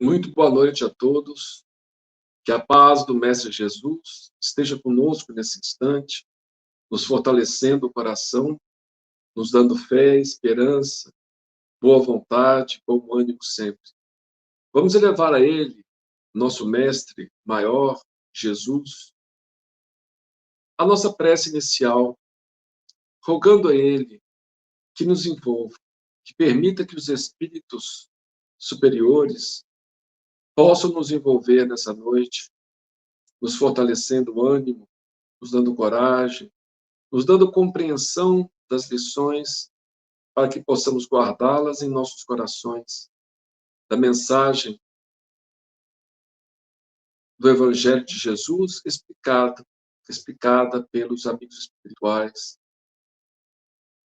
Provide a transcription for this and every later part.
Muito boa noite a todos. Que a paz do Mestre Jesus esteja conosco nesse instante, nos fortalecendo o coração, nos dando fé, esperança, boa vontade, bom ânimo sempre. Vamos elevar a Ele, nosso Mestre maior, Jesus, a nossa prece inicial, rogando a Ele que nos envolva, que permita que os espíritos superiores possam nos envolver nessa noite, nos fortalecendo o ânimo, nos dando coragem, nos dando compreensão das lições para que possamos guardá-las em nossos corações, da mensagem do Evangelho de Jesus explicada pelos amigos espirituais.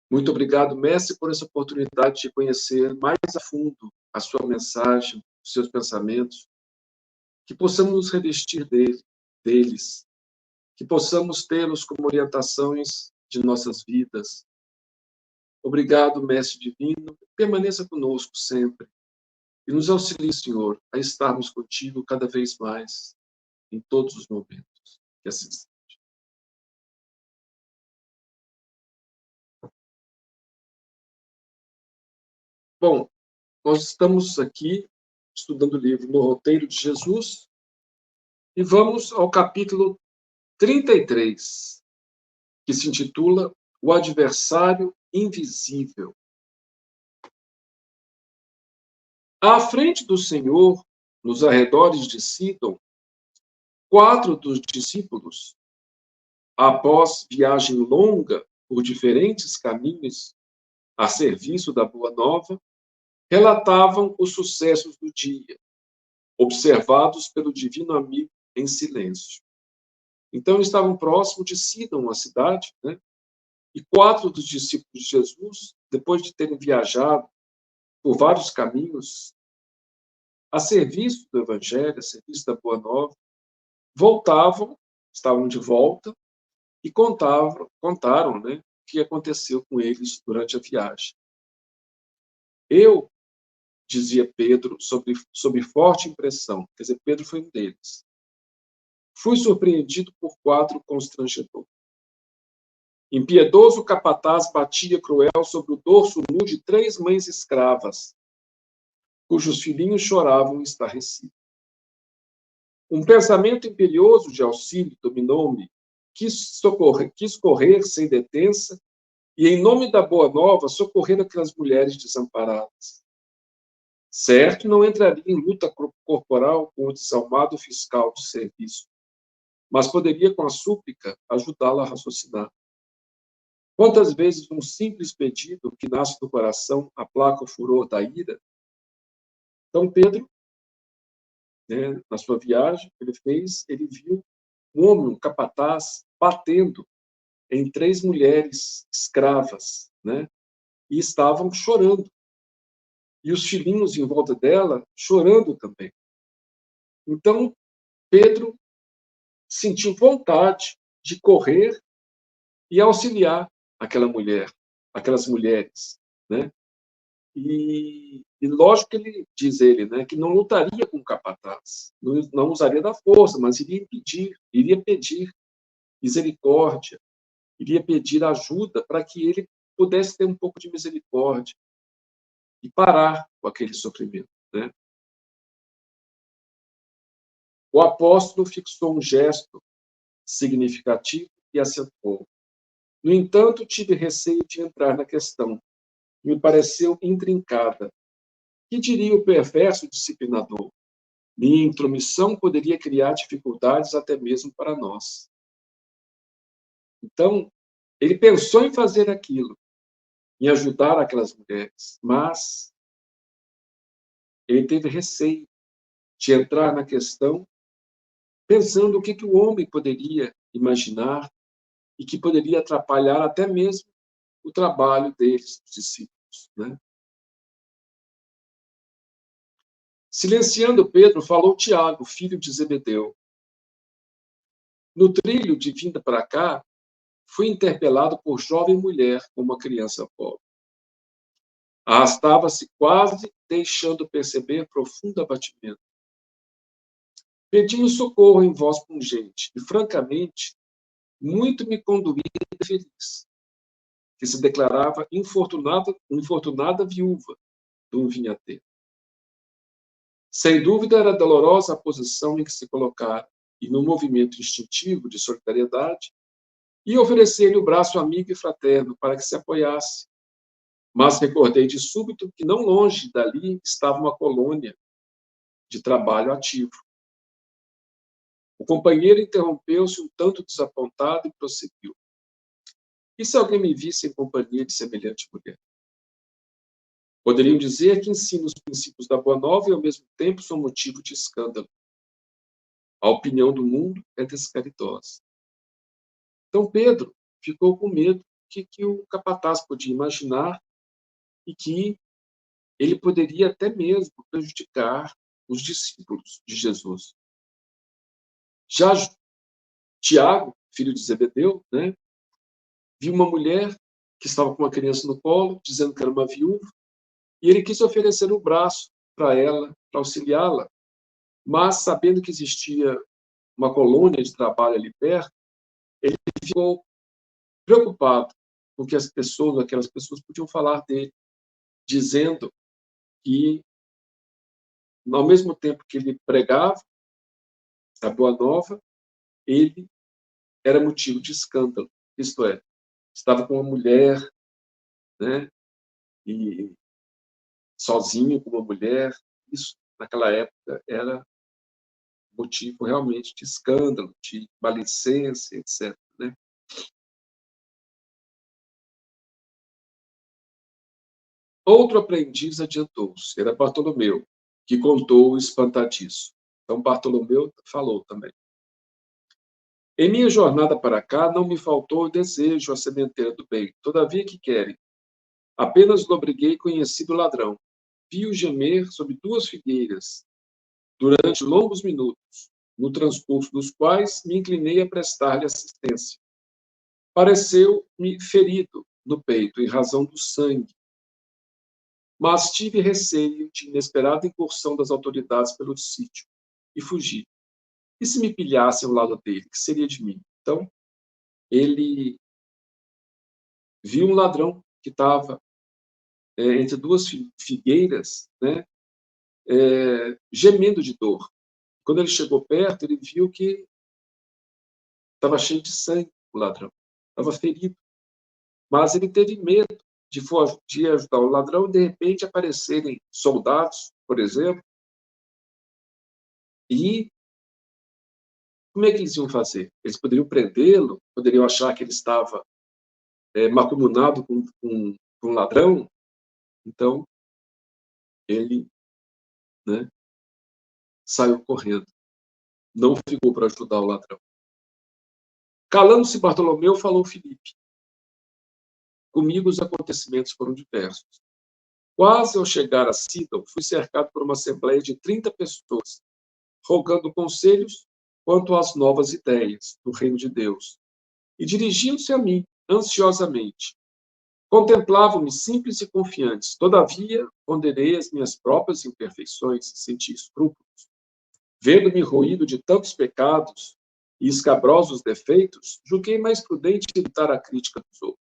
Muito obrigado, Mestre, por essa oportunidade de conhecer mais a fundo a sua mensagem, os seus pensamentos, que possamos nos revestir deles, que possamos tê-los como orientações de nossas vidas. Obrigado, Mestre Divino, permaneça conosco sempre e nos auxilie, Senhor, a estarmos contigo cada vez mais, em todos os momentos. Que assim seja. Bom, nós estamos aqui estudando o livro No Roteiro de Jesus e vamos ao capítulo 33, que se intitula O Adversário Invisível. À frente do Senhor, nos arredores de Sidom, 4 dos discípulos, após viagem longa por diferentes caminhos a serviço da Boa Nova, relatavam os sucessos do dia, observados pelo divino amigo em silêncio. Então, estavam próximos de Sidom, a cidade, né? E 4 dos discípulos de Jesus, depois de terem viajado por vários caminhos a serviço do Evangelho, a serviço da Boa Nova, voltavam, estavam de volta e contaram, né, o que aconteceu com eles durante a viagem. Eu, dizia Pedro, sob forte impressão, quer dizer, Pedro foi um deles, fui surpreendido por quadro constrangedor. Impiedoso capataz batia cruel sobre o dorso nu de 3 mães escravas, cujos filhinhos choravam estarrecidos. Um pensamento imperioso de auxílio dominou-me, quis correr sem detença e, em nome da Boa Nova, socorrer aquelas mulheres desamparadas. Certo, não entraria em luta corporal com o desalmado fiscal de serviço, mas poderia, com a súplica, ajudá-la a raciocinar. Quantas vezes um simples pedido que nasce do coração aplaca o furor da ira? Então, Pedro, né, na sua viagem, ele viu um homem, um capataz, batendo em 3 mulheres escravas, né, e estavam chorando. E os filhinhos em volta dela chorando também. Então, Pedro sentiu vontade de correr e auxiliar aquelas mulheres, né? E lógico que ele, né, que não lutaria com o capataz, não usaria da força, mas iria pedir misericórdia, iria pedir ajuda para que ele pudesse ter um pouco de misericórdia e parar com aquele sofrimento, né? O apóstolo fixou um gesto significativo e acentuou: no entanto, tive receio de entrar na questão. Me pareceu intrincada. Que diria o perverso disciplinador? Minha intromissão poderia criar dificuldades até mesmo para nós. Então, ele pensou em fazer aquilo, em ajudar aquelas mulheres, mas ele teve receio de entrar na questão pensando o que o homem poderia imaginar e que poderia atrapalhar até mesmo o trabalho deles, os discípulos, né? Silenciando Pedro, falou Tiago, filho de Zebedeu. No trilho de vinda para cá, fui interpelado por jovem mulher com uma criança pobre. Arrastava-se quase, deixando perceber profundo abatimento. Pedi-me socorro em voz pungente, e, francamente, muito me conduía feliz, que se declarava infortunada viúva de um vinhateiro. Sem dúvida, era dolorosa a posição em que se colocara, e, no movimento instintivo de solidariedade, ia oferecer-lhe o braço amigo e fraterno para que se apoiasse. Mas recordei de súbito que não longe dali estava uma colônia de trabalho ativo. O companheiro interrompeu-se um tanto desapontado e prosseguiu. E se alguém me visse em companhia de semelhante mulher? Poderiam dizer que ensina os princípios da Boa Nova e, ao mesmo tempo, são motivo de escândalo. A opinião do mundo é descaridosa. Então, Pedro ficou com medo que o capataz podia imaginar e que ele poderia até mesmo prejudicar os discípulos de Jesus. Já Tiago, filho de Zebedeu, viu uma mulher que estava com uma criança no colo, dizendo que era uma viúva, e ele quis oferecer o braço para ela, para auxiliá-la, mas, sabendo que existia uma colônia de trabalho ali perto, ele ficou preocupado com o que aquelas pessoas podiam falar dele, dizendo que, ao mesmo tempo que ele pregava a Boa Nova, ele era motivo de escândalo, isto é, estava com uma mulher, e sozinho com uma mulher, isso naquela época era motivo realmente de escândalo, de maledicência, etc. Outro aprendiz adiantou-se, era Bartolomeu, que contou o espantadiço. Então Bartolomeu falou também. Em minha jornada para cá, não me faltou o desejo à sementeira do bem. Todavia, que querem? Apenas lobriguei conhecido ladrão. Vi-o gemer sob 2 figueiras, durante longos minutos, no transcurso dos quais me inclinei a prestar-lhe assistência. Pareceu-me ferido no peito, em razão do sangue, mas tive receio de inesperada incursão das autoridades pelo sítio, e fugi. E se me pilhassem ao lado dele, que seria de mim? Então, ele viu um ladrão que estava entre 2 figueiras, gemendo de dor. Quando ele chegou perto, ele viu que estava cheio de sangue, o ladrão. Estava ferido. Mas ele teve medo de ajudar o ladrão e, de repente, aparecerem soldados, por exemplo, e como é que eles iam fazer? Eles poderiam prendê-lo, poderiam achar que ele estava mancomunado com um ladrão. Então, ele saiu correndo. Não ficou para ajudar o ladrão. Calando-se Bartolomeu, falou Filipe. Comigo os acontecimentos foram diversos. Quase ao chegar a Sidon, fui cercado por uma assembleia de 30 pessoas, rogando conselhos quanto às novas ideias do reino de Deus. E dirigiam-se a mim, ansiosamente. Contemplavam-me simples e confiantes. Todavia, ponderei as minhas próprias imperfeições e senti escrúpulos. Vendo-me roído de tantos pecados e escabrosos defeitos, julguei mais prudente evitar a crítica dos outros.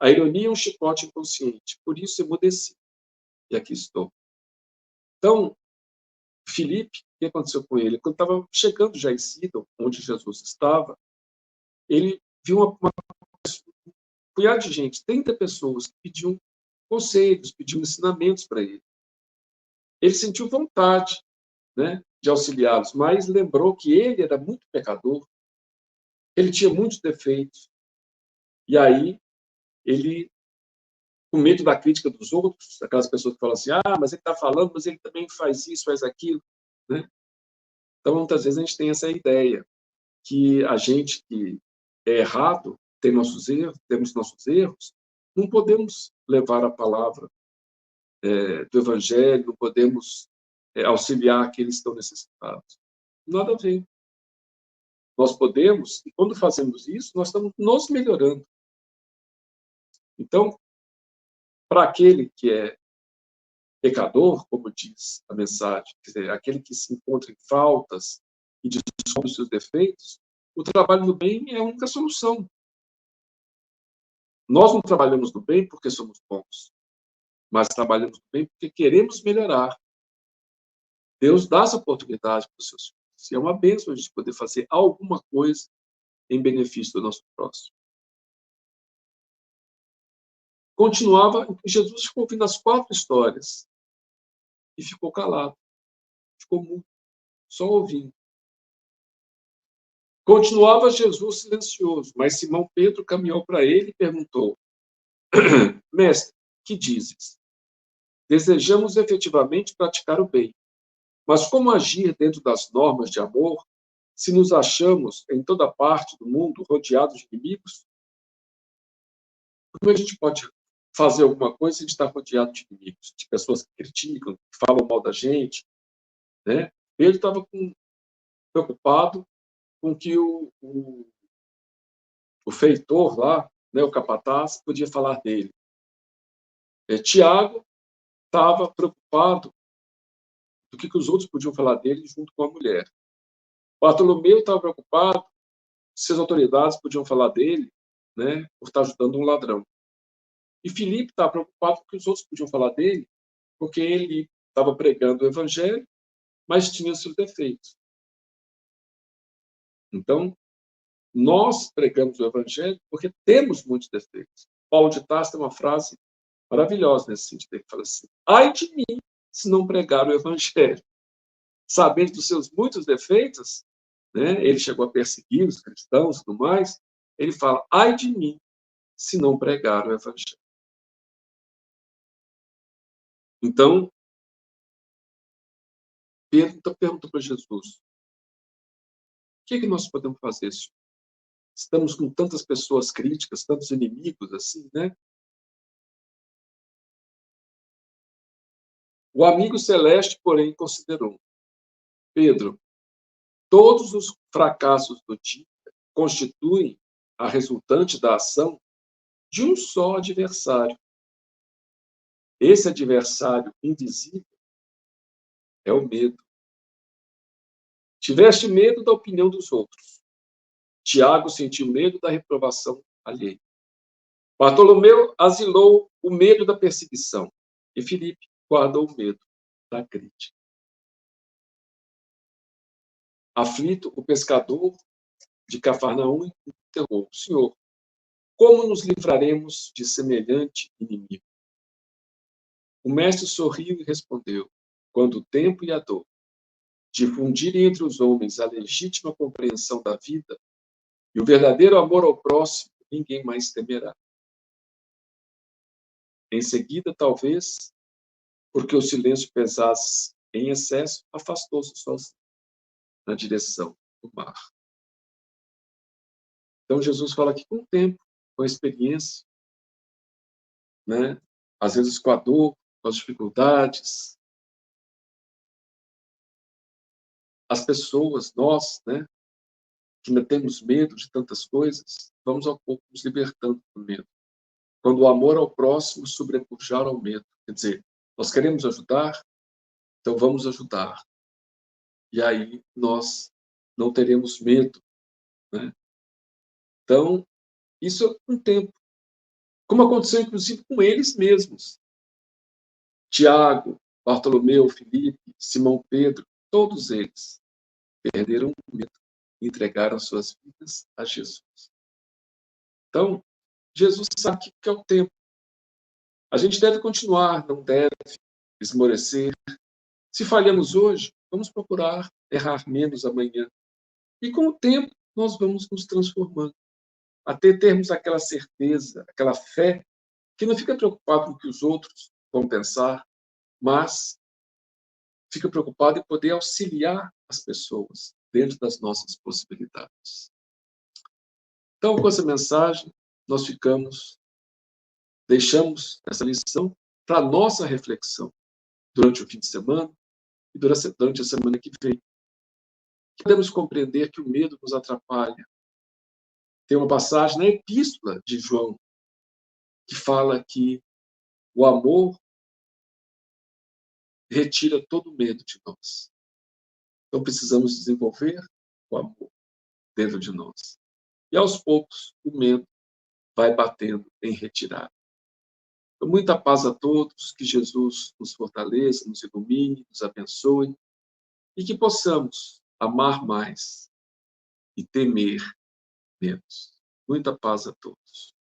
A ironia é um chicote inconsciente, por isso emudeci. E aqui estou. Então, Filipe, o que aconteceu com ele? Quando estava chegando já em Sidon, onde Jesus estava, ele viu uma punhado de gente, 30 pessoas, que pediam conselhos, pediam ensinamentos para ele. Ele sentiu vontade, de auxiliá-los, mas lembrou que ele era muito pecador, ele tinha muitos defeitos. E aí, ele, com medo da crítica dos outros, aquelas pessoas que falam assim, mas ele está falando, mas ele também faz isso, faz aquilo. Então, muitas vezes a gente tem essa ideia que a gente que é errado, temos nossos erros, não podemos levar a palavra do Evangelho, não podemos auxiliar aqueles que estão necessitados. Nada a ver. Nós podemos, e quando fazemos isso, nós estamos nos melhorando. Então, para aquele que é pecador, como diz a mensagem, quer dizer, aquele que se encontra em faltas e descobre os seus defeitos, o trabalho do bem é a única solução. Nós não trabalhamos do bem porque somos bons, mas trabalhamos do bem porque queremos melhorar. Deus dá essa oportunidade para os seus filhos. E é uma bênção a gente poder fazer alguma coisa em benefício do nosso próximo. Continuava, Jesus ficou ouvindo as 4 histórias e ficou calado, ficou mudo, só ouvindo. Continuava Jesus silencioso, mas Simão Pedro caminhou para ele e perguntou: Mestre, que dizes? Desejamos efetivamente praticar o bem, mas como agir dentro das normas de amor se nos achamos em toda parte do mundo rodeados de inimigos? Como a gente pode fazer alguma coisa se a gente está rodeado de inimigos, de pessoas que criticam, que falam mal da gente, né? Ele estava preocupado com que o feitor lá, né, o capataz, podia falar dele. Tiago estava preocupado do que os outros podiam falar dele junto com a mulher. Bartolomeu estava preocupado se as autoridades podiam falar dele, né, por estar ajudando um ladrão. E Filipe estava preocupado com o que os outros podiam falar dele, porque ele estava pregando o evangelho, mas tinha seus defeitos. Então, nós pregamos o evangelho porque temos muitos defeitos. Paulo de Tarso tem uma frase maravilhosa nesse sentido, ele fala assim: ai de mim se não pregar o evangelho. Sabendo dos seus muitos defeitos, né, ele chegou a perseguir os cristãos e tudo mais, ele fala: ai de mim se não pregar o evangelho. Então, Pedro perguntou para Jesus: o que é que nós podemos fazer, Senhor? Estamos com tantas pessoas críticas, tantos inimigos assim, né? O amigo celeste, porém, considerou: Pedro, todos os fracassos do dia constituem a resultante da ação de um só adversário. Esse adversário invisível é o medo. Tiveste medo da opinião dos outros. Tiago sentiu medo da reprovação alheia. Bartolomeu asilou o medo da perseguição. E Filipe guardou o medo da crítica. Aflito, o pescador de Cafarnaum interrogou: Senhor, como nos livraremos de semelhante inimigo? O mestre sorriu e respondeu: quando o tempo e a dor difundirem entre os homens a legítima compreensão da vida e o verdadeiro amor ao próximo, ninguém mais temerá. Em seguida, talvez, porque o silêncio pesasse em excesso, afastou-se sozinho na direção do mar. Então, Jesus fala que com o tempo, com a experiência, né, às vezes com a dor, com as dificuldades, as pessoas, nós, né, que ainda temos medo de tantas coisas, vamos ao pouco nos libertando do medo. Quando o amor ao próximo sobrepujar ao medo. Quer dizer, nós queremos ajudar, então vamos ajudar. E aí nós não teremos medo, né? Então, isso é um tempo. Como aconteceu, inclusive, com eles mesmos. Tiago, Bartolomeu, Filipe, Simão Pedro, todos eles perderam o medo e entregaram suas vidas a Jesus. Então, Jesus sabe que é o tempo. A gente deve continuar, não deve esmorecer. Se falhamos hoje, vamos procurar errar menos amanhã. E com o tempo, nós vamos nos transformando. Até termos aquela certeza, aquela fé, que não fica preocupado com o que os outros vão pensar, mas fica preocupado em poder auxiliar as pessoas dentro das nossas possibilidades. Então, com essa mensagem, nós deixamos essa lição para a nossa reflexão durante o fim de semana e durante a semana que vem. Podemos compreender que o medo nos atrapalha. Tem uma passagem na Epístola de João que fala que O amor retira todo medo de nós. Então, precisamos desenvolver o amor dentro de nós. E, aos poucos, o medo vai batendo em retirada. Então, muita paz a todos, que Jesus nos fortaleça, nos ilumine, nos abençoe, e que possamos amar mais e temer menos. Muita paz a todos.